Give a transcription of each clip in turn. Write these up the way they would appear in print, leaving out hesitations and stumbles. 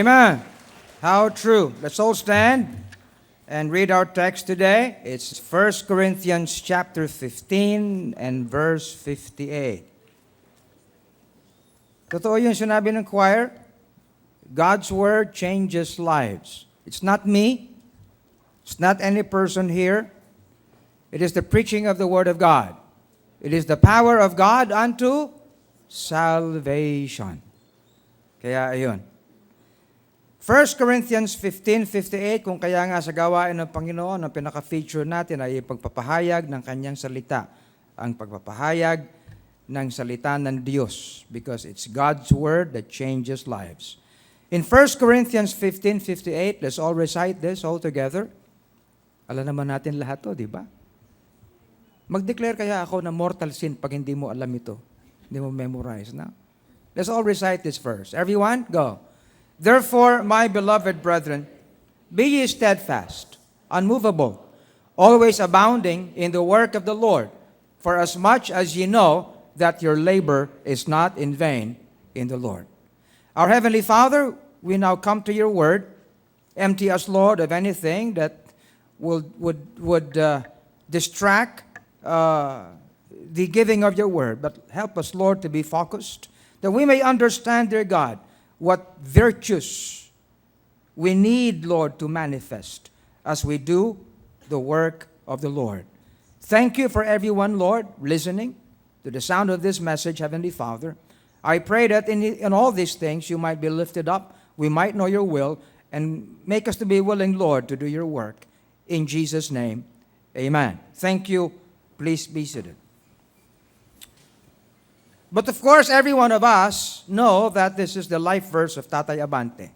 Amen. How true. Let's all stand and read our text today. It's 1 Corinthians chapter 15 and verse 58. Totoo yung sinabi ng choir, God's Word changes lives. It's not me. It's not any person here. It is the preaching of the Word of God. It is the power of God unto salvation. Kaya ayun. 1 Corinthians 15:58, kung kaya nga sa gawain ng Panginoon, ang pinaka-feature natin ay pagpapahayag ng kanyang salita. Ang pagpapahayag ng salita ng Diyos. Because it's God's Word that changes lives. In 1 Corinthians 15:58, let's all recite this all together. Alam naman natin lahat to, di ba? Mag-declare kaya ako na mortal sin pag hindi mo alam ito. Hindi mo memorize na. Let's all recite this verse. Everyone, go. Therefore, my beloved brethren, be ye steadfast, unmovable, always abounding in the work of the Lord, for as much as ye know that your labor is not in vain in the Lord. Our Heavenly Father, we now come to your word. Empty us, Lord, of anything that would distract the giving of your word. But help us, Lord, to be focused, that we may understand, dear God, what virtues we need, Lord, to manifest as we do the work of the Lord. Thank you for everyone, Lord, listening to the sound of this message, Heavenly Father. I pray that in all these things you might be lifted up, we might know your will, and make us to be willing, Lord, to do your work. In Jesus' name, amen. Thank you. Please be seated. But of course, every one of us know that this is the life verse of Tatay Abante.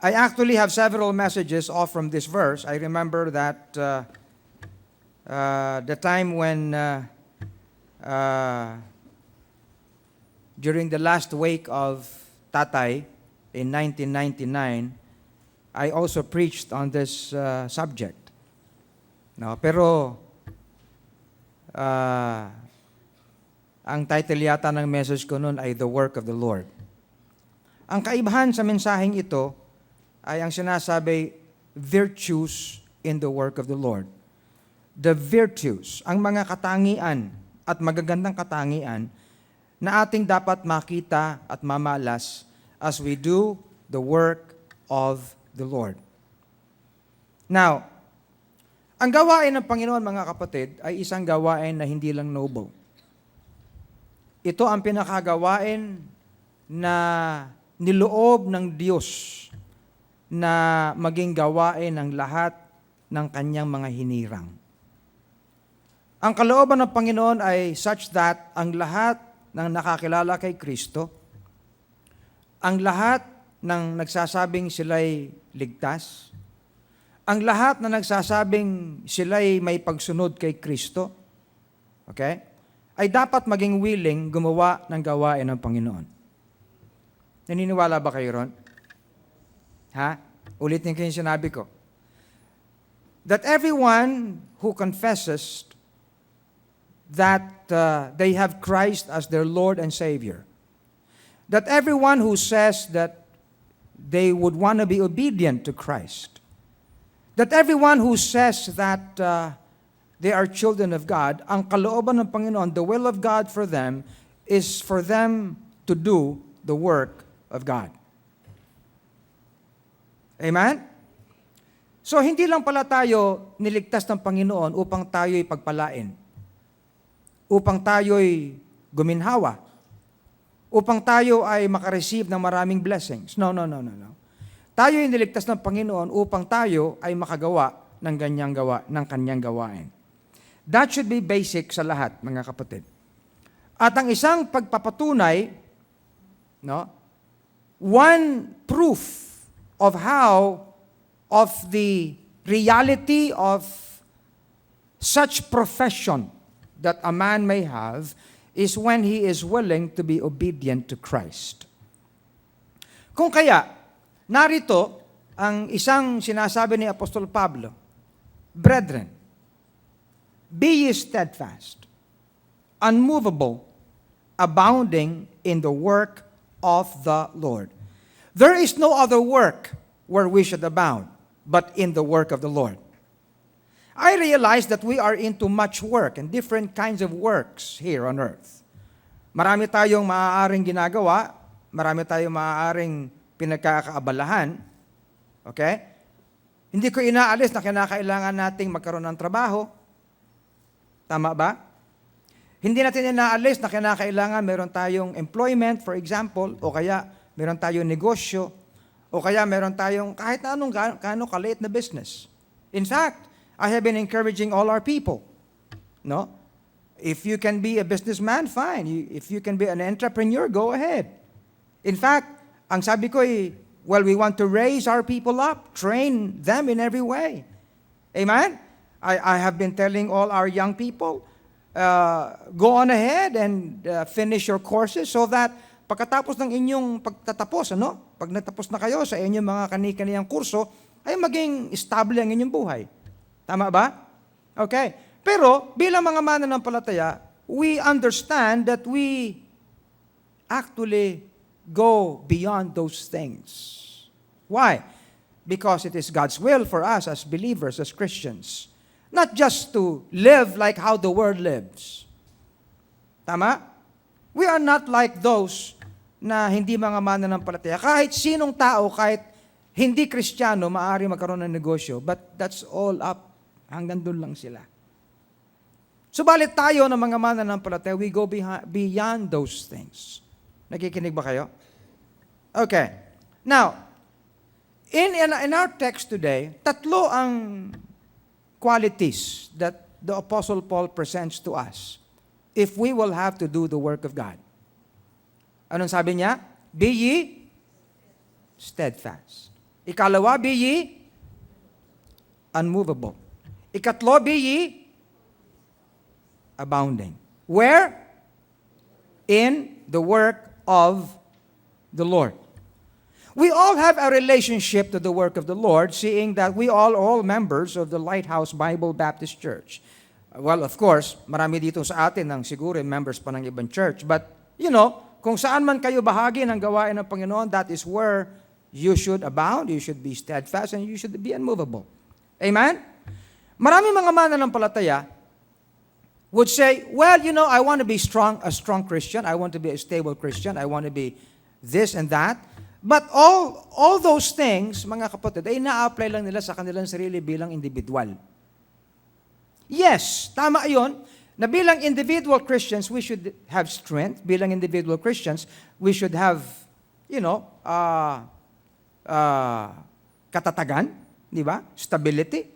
I actually have several messages off from this verse. I remember that the time when during the last wake of Tatay in 1999, I also preached on this subject. No, pero ang title yata ng message ko noon ay The Work of the Lord. Ang kaibahan sa mensaheng ito ay ang sinasabi, virtues in the work of the Lord. The virtues, ang mga katangian at magagandang katangian na ating dapat makita at mamalas as we do the work of the Lord. Now, ang gawain ng Panginoon, mga kapatid, ay isang gawain na hindi lang noble. Ito ang pinakagawain na niloob ng Diyos na maging gawain ng lahat ng kanyang mga hinirang. Ang kalooban ng Panginoon ay such that ang lahat ng nakakilala kay Kristo, ang lahat ng nagsasabing sila'y ligtas, ang lahat na nagsasabing sila'y may pagsunod kay Kristo, okay, ay dapat maging willing gumawa ng gawain ng Panginoon. Naniniwala ba kayo ron? Ha? Ulitin ko yung sinabi ko. That everyone who confesses that they have Christ as their Lord and Savior, that everyone who says that they would want to be obedient to Christ, that everyone who says that they are children of God, ang kalooban ng Panginoon, the will of God for them is for them to do the work of God. Amen? So, hindi lang pala tayo niligtas ng Panginoon upang tayo'y pagpalain, upang tayo'y guminhawa, upang tayo ay makareceive ng maraming blessings. No. Tayo'y niligtas ng Panginoon upang tayo ay makagawa ng kanyang gawain. That should be basic sa lahat, mga kapatid. At ang isang pagpapatunay, no, one proof of the reality of such profession that a man may have is when he is willing to be obedient to Christ. Kung kaya, narito ang isang sinasabi ni Apostol Pablo, Brethren, be ye steadfast, unmovable, abounding in the work of the Lord. There is no other work where we should abound, but in the work of the Lord. I realize that we are into much work and different kinds of works here on earth. Marami tayong maaaring ginagawa, marami tayong maaaring pinagkakaabalahan. Okay? Hindi ko inaalis na kinakailangan nating magkaroon ng trabaho. Tama ba? Hindi natin inaalis na kinakailangan meron tayong employment, for example, o kaya meron tayong negosyo, o kaya meron tayong kahit na anong gaano kaliit na business. In fact, I have been encouraging all our people. No? If you can be a businessman, fine. If you can be an entrepreneur, go ahead. In fact, ang sabi ko we want to raise our people up, train them in every way. Amen? I have been telling all our young people, go on ahead and finish your courses so that pagkatapos ng inyong pagtatapos, pag natapos na kayo sa inyong mga kani-kaniyang kurso, ay maging stable ang inyong buhay. Tama ba? Okay. Pero, bilang mga mananampalataya, we understand that we actually go beyond those things. Why? Because it is God's will for us as believers, as Christians, not just to live like how the world lives. Tama? We are not like those na hindi mga mananampalataya. Kahit sinong tao, kahit hindi Kristiyano, maaari magkaroon ng negosyo, but that's all up. Hanggang doon lang sila. Subalit tayo ng mga mananampalataya, we go beyond those things. Nakikinig ba kayo? Okay. Now, in our text today, tatlo ang qualities that the Apostle Paul presents to us if we will have to do the work of God. Anong sabi niya? Be ye steadfast. Ikalawa, be ye unmovable. Ikatlo, be ye abounding. Where? In the work of the Lord. We all have a relationship to the work of the Lord, seeing that we all members of the Lighthouse Bible Baptist Church. Well, of course, marami dito sa atin ang siguro members pa ng ibang church. But, kung saan man kayo bahagi ng gawain ng Panginoon, that is where you should abound, you should be steadfast, and you should be unmovable. Amen? Marami mga mananampalataya would say, well, I want to be a strong Christian. I want to be a stable Christian. I want to be this and that. But all those things, mga kapatid, ay na-apply lang nila sa kanilang sarili bilang individual. Yes, tama yun, na bilang individual Christians, we should have strength. Bilang individual Christians, we should have, katatagan, di ba? Stability.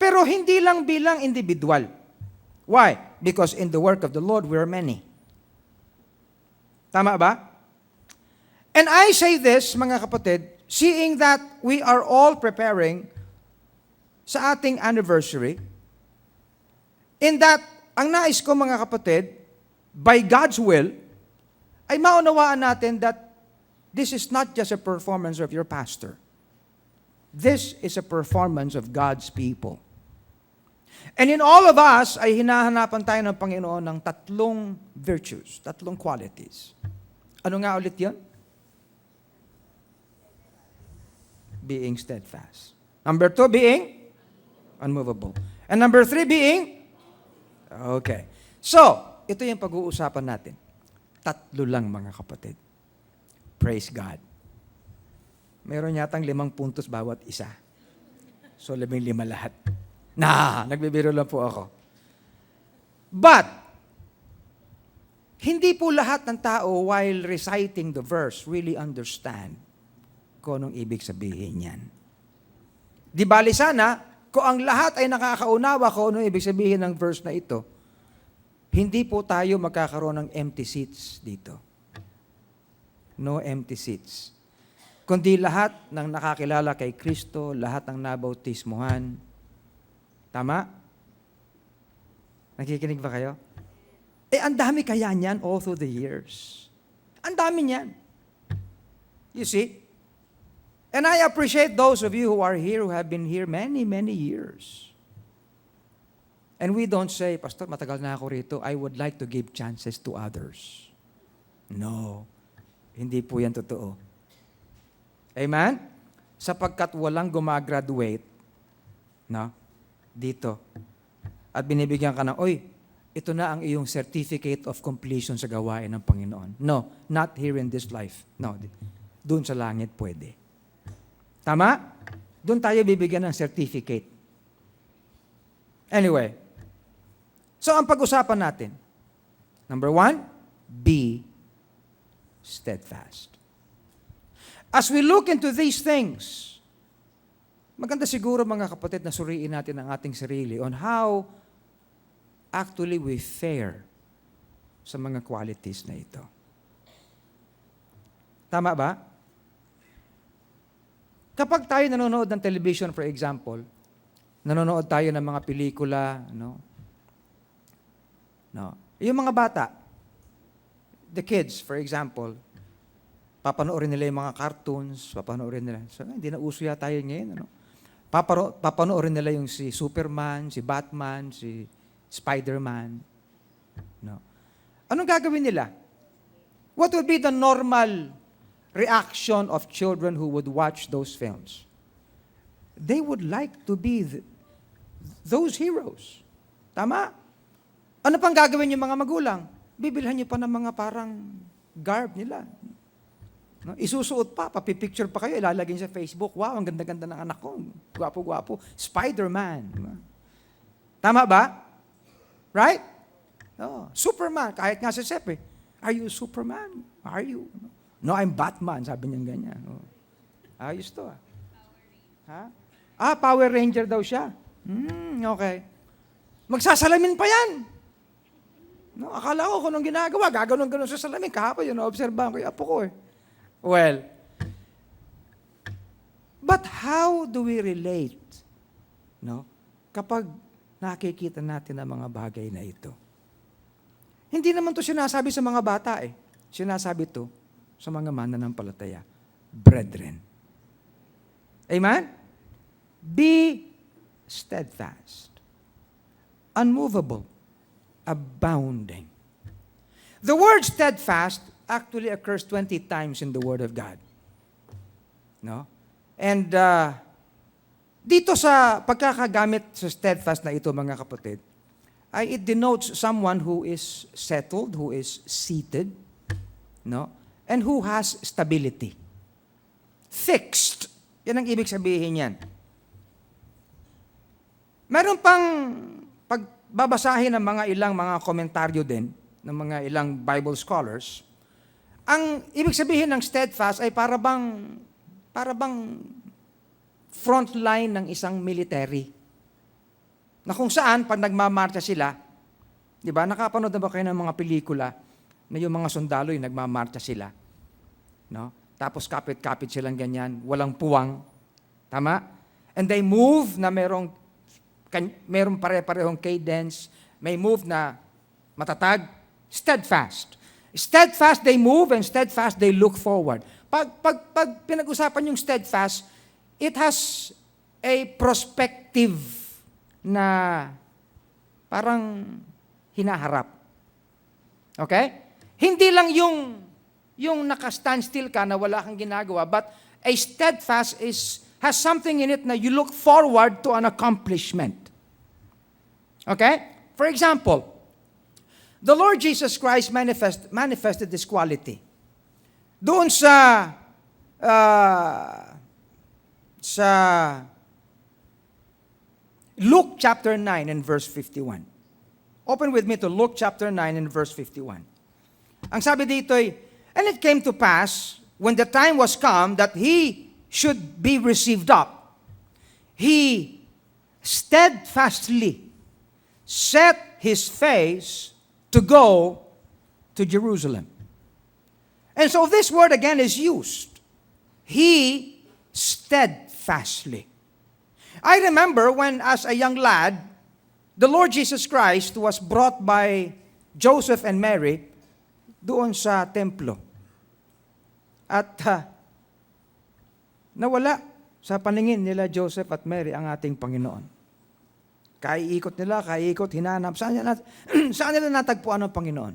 Pero hindi lang bilang individual. Why? Because in the work of the Lord, we are many. Tama ba? And I say this, mga kapatid, seeing that we are all preparing sa ating anniversary, in that, ang nais ko mga kapatid, by God's will, ay maunawaan natin that this is not just a performance of your pastor. This is a performance of God's people. And in all of us, ay hinahanapan tayo ng Panginoon ng tatlong virtues, tatlong qualities. Ano nga ulit yun? Being steadfast. Number 2, being unmovable. And number 3, being? Okay. So, ito yung pag-uusapan natin. Tatlo lang mga kapatid. Praise God. Meron yatang 5 puntos bawat isa. So, 15 lahat. Nagbibiro lang po ako. But, hindi po lahat ng tao while reciting the verse really understand kung anong ibig sabihin yan. Di bali sana, kung ang lahat ay nakakaunawa kung anong ibig sabihin ng verse na ito, hindi po tayo magkakaroon ng empty seats dito. No empty seats. Kundi lahat ng nakakilala kay Kristo, lahat ng nabautismuhan. Tama? Nakikinig ba kayo? Ang dami kaya niyan all through the years. Ang dami niyan. You see? And I appreciate those of you who are here, who have been here many, many years. And we don't say, Pastor, matagal na ako rito, I would like to give chances to others. No. Hindi po yan totoo. Amen? Sapagkat walang gumagraduate, dito. At binibigyan ka ng, ito na ang iyong certificate of completion sa gawain ng Panginoon. No, not here in this life. No, doon sa langit pwede. Tama? Doon tayo bibigyan ng certificate. Anyway, so ang pag-usapan natin, number 1, be steadfast. As we look into these things, maganda siguro mga kapatid na suriin natin ang ating sarili on how actually we fare sa mga qualities na ito. Tama ba? Kapag tayo nanonood ng television, for example, nanonood tayo ng mga pelikula, yung mga bata, the kids, for example, papanoorin nila yung mga cartoons, papanoorin nila. So, hindi na uso yata tayo ngayon, papanoorin nila yung si Superman, si Batman, si Spider-Man. Anong gagawin nila? What would be the normal reaction of children who would watch those films? They would like to be those heroes. Tama? Ano pang gagawin yung mga magulang? Bibilhan nyo pa ng mga parang garb nila. Isusuot pa, papipicture pa kayo, ilalagay sa Facebook. Wow, ang ganda-ganda ng anak ko. Gwapo-gwapo. Spider-Man. Tama ba? Right? Superman. Kahit nga si Sep, are you Superman? Are you? No, I'm Batman, sabi niya ganyan. Ayos to. Ha? Power Ranger daw siya. Okay. Magsasalamin pa yan. No, akala ko kung anong ginagawa, gaganon-ganon sa salamin. Kahapon yun, naobserbahan ko yung apo ko eh. Well, but how do we relate, no, kapag nakikita natin ang mga bagay na ito? Hindi naman to sinasabi sa mga bata eh. Sinasabi to sa mga mananampalataya. Brethren. Amen? Be steadfast, unmovable, abounding. The word steadfast actually occurs 20 times in the Word of God. No? And dito sa pagkakagamit sa steadfast na ito, mga kapatid, it denotes someone who is settled, who is seated, no? And who has stability. Fixed. Yan ang ibig sabihin yan. Meron pang pagbabasahin ng mga ilang mga komentaryo din, ng mga ilang Bible scholars. Ang ibig sabihin ng steadfast ay para bang front line ng isang military. Na kung saan, pag nagmamarcha sila, di ba, nakapanood na ba kayo ng mga pelikula na yung mga sundalo yung nagmamarcha sila? No? Tapos kapit-kapit silang ganyan, walang puwang. Tama? And they move na merong pare-parehong cadence, may move na matatag, steadfast. Steadfast they move and steadfast they look forward. Pag pinag-usapan yung steadfast, it has a prospective na parang hinaharap. Okay? Hindi lang yung naka-standstill ka na wala kang ginagawa, but a steadfast has something in it na you look forward to an accomplishment. Okay? For example, the Lord Jesus Christ manifested this quality. Doon sa Luke chapter 9 and verse 51. Open with me to Luke chapter 9 and verse 51. Ang sabi dito ay, and it came to pass, when the time was come that he should be received up, he steadfastly set his face to go to Jerusalem. And so this word again is used. He steadfastly. I remember when, as a young lad, the Lord Jesus Christ was brought by Joseph and Mary doon sa templo. At nawala sa paningin nila Joseph at Mary ang ating Panginoon. Kaiikot nila, hinanap. Saan nila natagpuan ang Panginoon?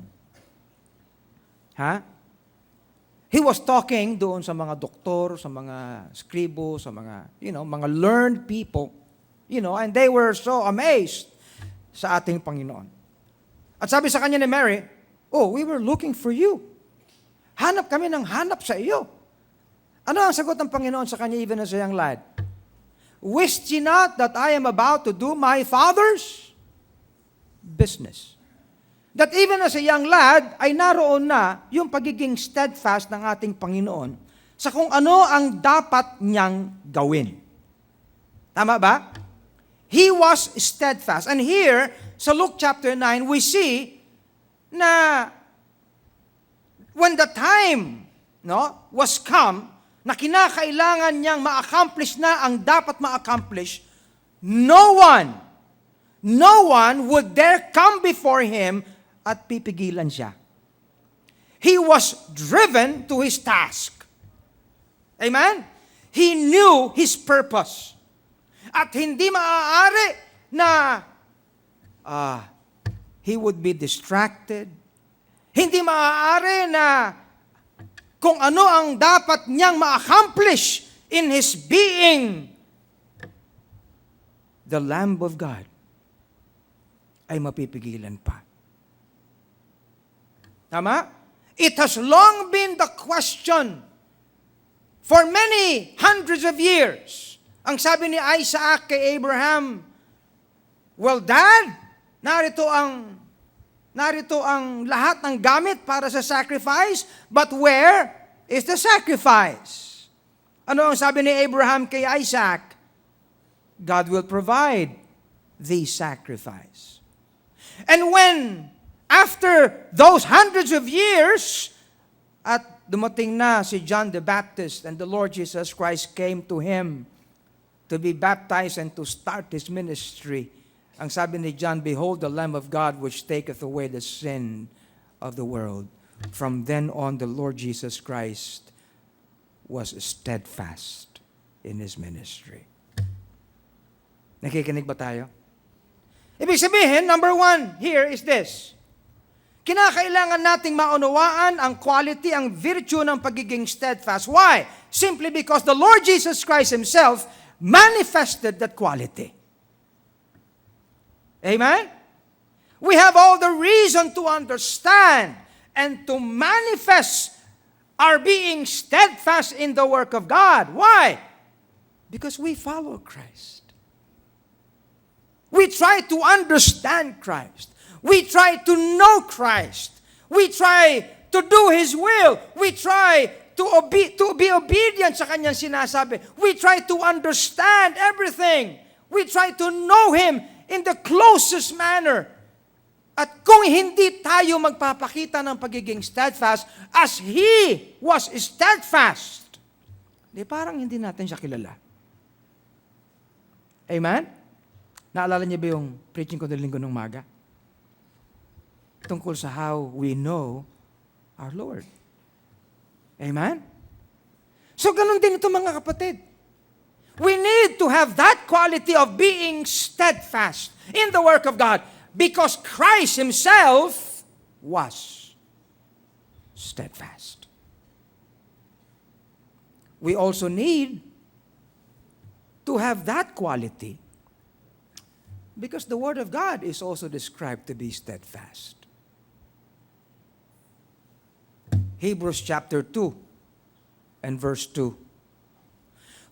Ha? He was talking doon sa mga doktor, sa mga skribo, sa mga, mga learned people, and they were so amazed sa ating Panginoon. At sabi sa kanya ni Mary, oh, we were looking for you. Hanap kami ng hanap sa iyo. Ano ang sagot ng Panginoon sa kanya even as a young lad? Wist ye not that I am about to do my Father's business? That even as a young lad, ay naroon na yung pagiging steadfast ng ating Panginoon sa kung ano ang dapat niyang gawin. Tama ba? He was steadfast. And here, sa Luke chapter 9, we see na when the time was come, na kinakailangan niyang ma-accomplish na ang dapat ma-accomplish, no one would dare come before him at pipigilan siya. He was driven to his task. Amen? He knew his purpose. At hindi maaari na he would be distracted. Hindi maaari na kung ano ang dapat niyang ma-accomplish in his being the Lamb of God ay mapipigilan pa. Tama? It has long been the question for many hundreds of years. Ang sabi ni Isaac kay Abraham, well, Dad, narito ang lahat ng gamit para sa sacrifice, but where is the sacrifice? Ano ang sabi ni Abraham kay Isaac? God will provide the sacrifice. And when, after those hundreds of years, at dumating na si John the Baptist and the Lord Jesus Christ came to him to be baptized and to start his ministry, ang sabi ni John, "Behold the Lamb of God which taketh away the sin of the world." From then on, the Lord Jesus Christ was steadfast in his ministry. Nakikinig ba tayo? Ibig sabihin, number one here is this. Kinakailangan nating maunawaan ang quality, ang virtue ng pagiging steadfast. Why? Simply because the Lord Jesus Christ Himself manifested that quality. Amen? We have all the reason to understand and to manifest our being steadfast in the work of God. Why? Because we follow Christ. We try to understand Christ. We try to know Christ. We try to do His will. We try to be obedient sa Kanyang sinasabi. We try to understand everything. We try to know Him in the closest manner. At kung hindi tayo magpapakita ng pagiging steadfast as He was steadfast, di parang hindi natin siya kilala. Amen? Naalala niyo ba yung preaching ko ng linggo ng maga? Tungkol sa how we know our Lord. Amen? So ganun din ito mga kapatid. We need to have that quality of being steadfast in the work of God. Because Christ Himself was steadfast. We also need to have that quality because the Word of God is also described to be steadfast. Hebrews chapter 2 and verse 2.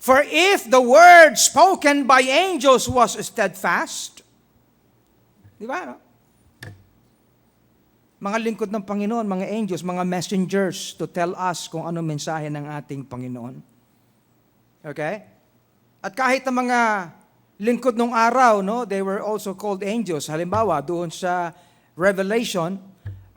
For if the word spoken by angels was steadfast, di ba? No? Mga lingkod ng Panginoon, mga angels, mga messengers to tell us kung ano mensahe ng ating Panginoon. Okay? At kahit ang mga lingkod ng araw, no, they were also called angels. Halimbawa, doon sa Revelation,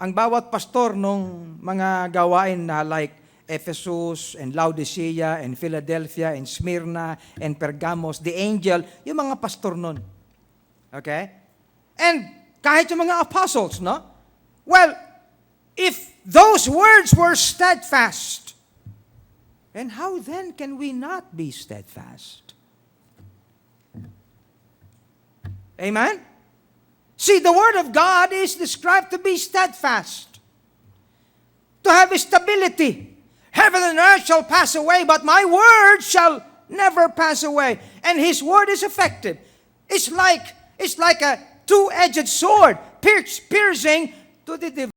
ang bawat pastor nung mga gawain na like Ephesus and Laodicea and Philadelphia and Smyrna and Pergamos, the angel, yung mga pastor nun. Okay? And kahit yung mga apostles, no? Well, if those words were steadfast, then how then can we not be steadfast? Amen? See, the Word of God is described to be steadfast, to have stability. Heaven and earth shall pass away, but my word shall never pass away. And His word is effective. It's like a two-edged sword, piercing to the